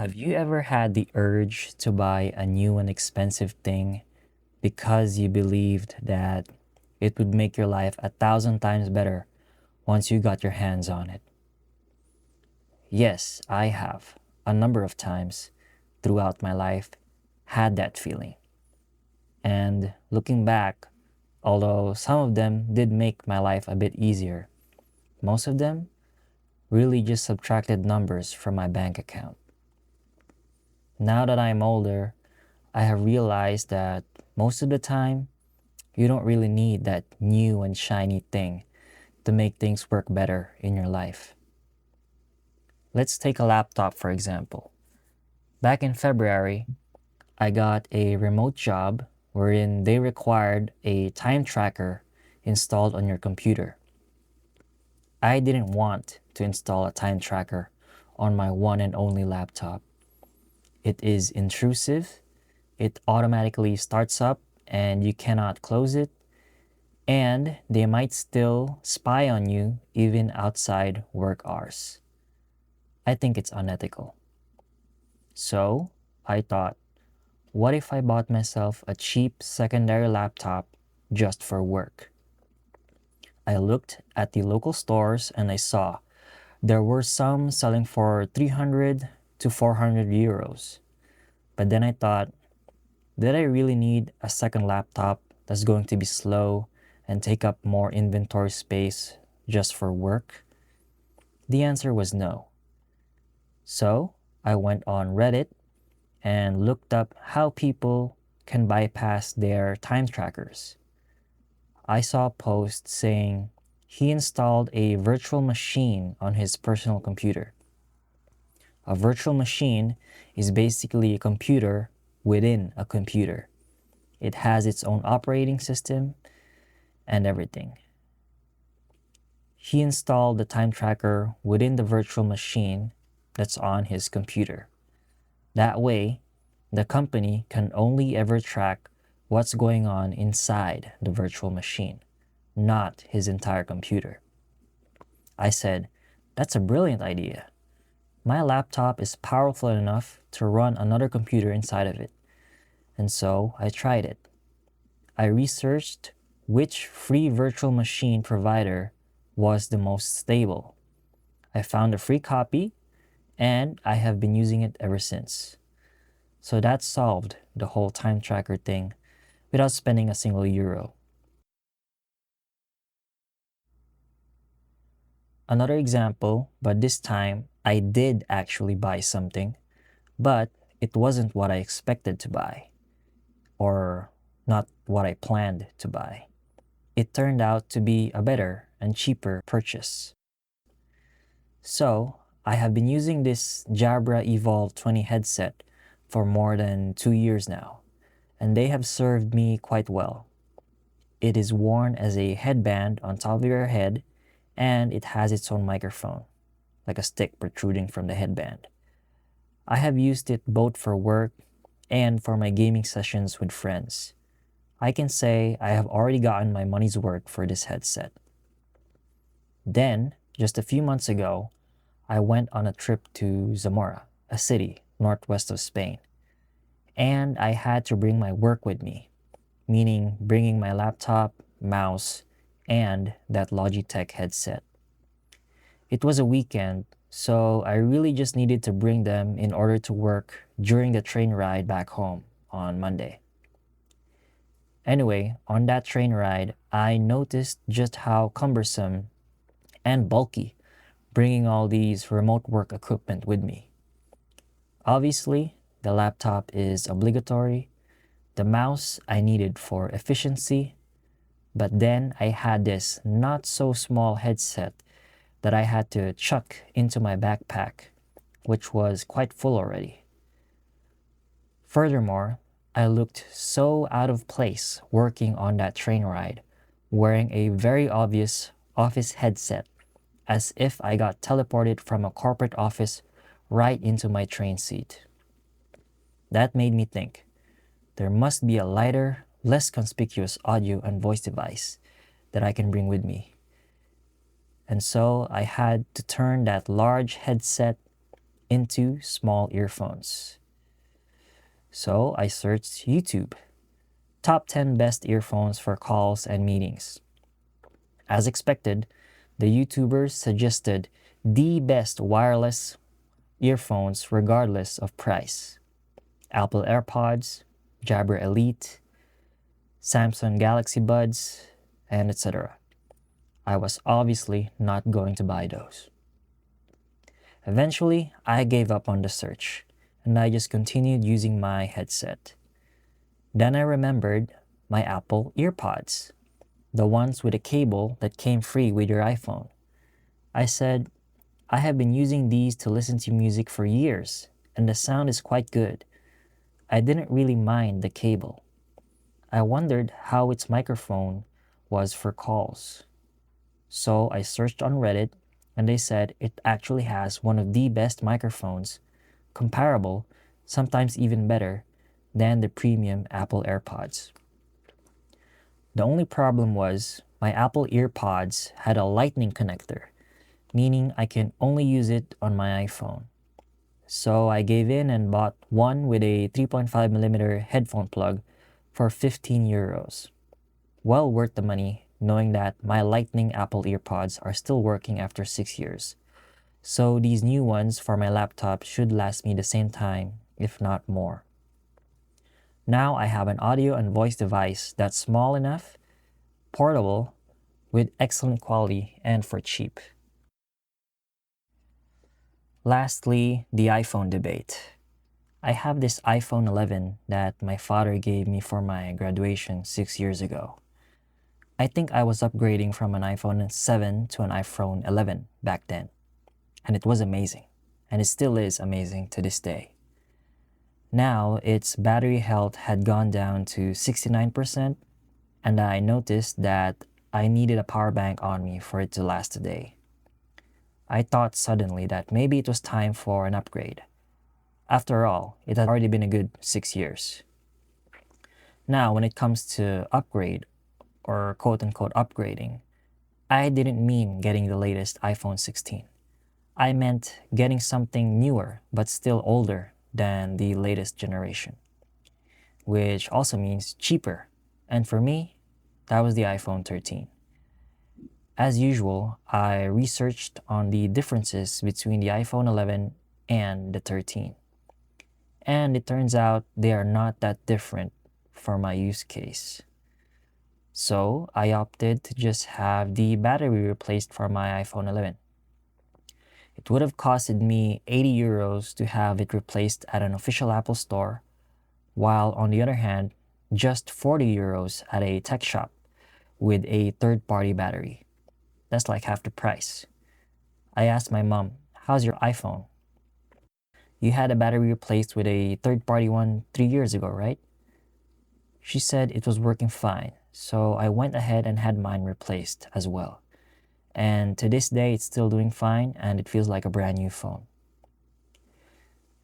Have you ever had the urge to buy a new and expensive thing because you believed that it would make your life 1,000 times better once you got your hands on it? Yes, I have, a number of times throughout my life, had that feeling. And looking back, although some of them did make my life a bit easier, most of them really just subtracted numbers from my bank account. Now that I'm older, I have realized that most of the time, you don't really need that new and shiny thing to make things work better in your life. Let's take a laptop for example. Back in February, I got a remote job wherein they required a time tracker installed on your computer. I didn't want to install a time tracker on my one and only laptop. It is intrusive, it automatically starts up and you cannot close it, and they might still spy on you even outside work hours. I think it's unethical. So I thought, what if I bought myself a cheap secondary laptop just for work? I looked at the local stores and I saw there were some selling for 300 to 400 euros. But then I thought, did I really need a second laptop that's going to be slow and take up more inventory space just for work? The answer was no. So I went on Reddit and looked up how people can bypass their time trackers. I saw a post saying he installed a virtual machine on his personal computer. A virtual machine is basically a computer within a computer. It has its own operating system and everything. He installed the time tracker within the virtual machine that's on his computer. That way, the company can only ever track what's going on inside the virtual machine, not his entire computer. I said, that's a brilliant idea. My laptop is powerful enough to run another computer inside of it. And so I tried it. I researched which free virtual machine provider was the most stable. I found a free copy and I have been using it ever since. So that solved the whole time tracker thing without spending a single euro. Another example, but this time I did actually buy something, but it wasn't what I expected to buy, or not what I planned to buy. It turned out to be a better and cheaper purchase. So I have been using this Jabra Evolve 20 headset for more than 2 years now, and they have served me quite well. It is worn as a headband on top of your head, and it has its own microphone, like a stick protruding from the headband. I have used it both for work and for my gaming sessions with friends. I can say I have already gotten my money's worth for this headset. Then, just a few months ago, I went on a trip to Zamora, a city northwest of Spain. And I had to bring my work with me, meaning bringing my laptop, mouse, and that Logitech headset. It was a weekend, so I really just needed to bring them in order to work during the train ride back home on Monday. Anyway, on that train ride, I noticed just how cumbersome and bulky bringing all these remote work equipment with me. Obviously, the laptop is obligatory. The mouse I needed for efficiency. But then I had this not so small headset that I had to chuck into my backpack, which was quite full already. Furthermore, I looked so out of place working on that train ride, wearing a very obvious office headset, as if I got teleported from a corporate office right into my train seat. That made me think, there must be a lighter, less conspicuous audio and voice device that I can bring with me. And so I had to turn that large headset into small earphones. So I searched YouTube, top 10 best earphones for calls and meetings. As expected, the YouTubers suggested the best wireless earphones regardless of price. Apple AirPods, Jabra Elite, Samsung Galaxy Buds, and etc. I was obviously not going to buy those. Eventually, I gave up on the search, and I just continued using my headset. Then I remembered my Apple EarPods, the ones with a cable that came free with your iPhone. I said, I have been using these to listen to music for years, and the sound is quite good. I didn't really mind the cable. I wondered how its microphone was for calls. So I searched on Reddit, and they said it actually has one of the best microphones, comparable, sometimes even better, than the premium Apple AirPods. The only problem was my Apple EarPods had a lightning connector, meaning I can only use it on my iPhone. So I gave in and bought one with a 3.5mm headphone plug for 15 euros. Well worth the money, knowing that my lightning Apple EarPods are still working after 6 years. So these new ones for my laptop should last me the same time, if not more. Now I have an audio and voice device that's small enough, portable, with excellent quality, and for cheap. Lastly, the iPhone debate. I have this iPhone 11 that my father gave me for my graduation 6 years ago. I think I was upgrading from an iPhone 7 to an iPhone 11 back then, and it was amazing, and it still is amazing to this day. Now, its battery health had gone down to 69%, and I noticed that I needed a power bank on me for it to last a day. I thought suddenly that maybe it was time for an upgrade. After all, it had already been a good 6 years. Now, when it comes to upgrade, or quote-unquote upgrading, I didn't mean getting the latest iPhone 16. I meant getting something newer but still older than the latest generation, which also means cheaper. And for me, that was the iPhone 13. As usual, I researched on the differences between the iPhone 11 and the 13. And it turns out they are not that different for my use case. So I opted to just have the battery replaced for my iPhone 11. It would have costed me 80 euros to have it replaced at an official Apple store, while on the other hand, just 40 euros at a tech shop with a third-party battery. That's like half the price. I asked my mom, how's your iPhone? You had a battery replaced with a third-party one 3 years ago, right? She said it was working fine, so I went ahead and had mine replaced as well. And to this day, it's still doing fine and it feels like a brand new phone.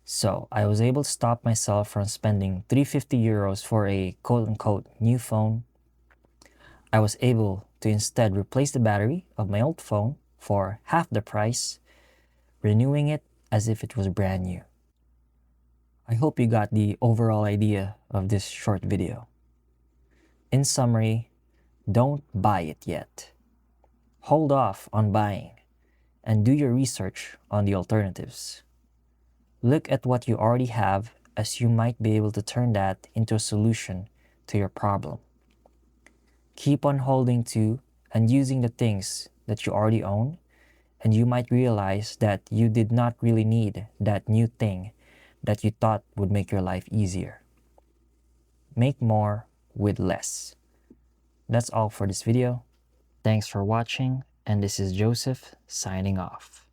So I was able to stop myself from spending 350 euros for a quote-unquote new phone. I was able to instead replace the battery of my old phone for half the price, renewing it as if it was brand new. I hope you got the overall idea of this short video. In summary, don't buy it yet. Hold off on buying and do your research on the alternatives. Look at what you already have, as you might be able to turn that into a solution to your problem. Keep on holding to and using the things that you already own, and you might realize that you did not really need that new thing that you thought would make your life easier. Make more with less. That's all for this video. Thanks for watching, and this is Joseph signing off.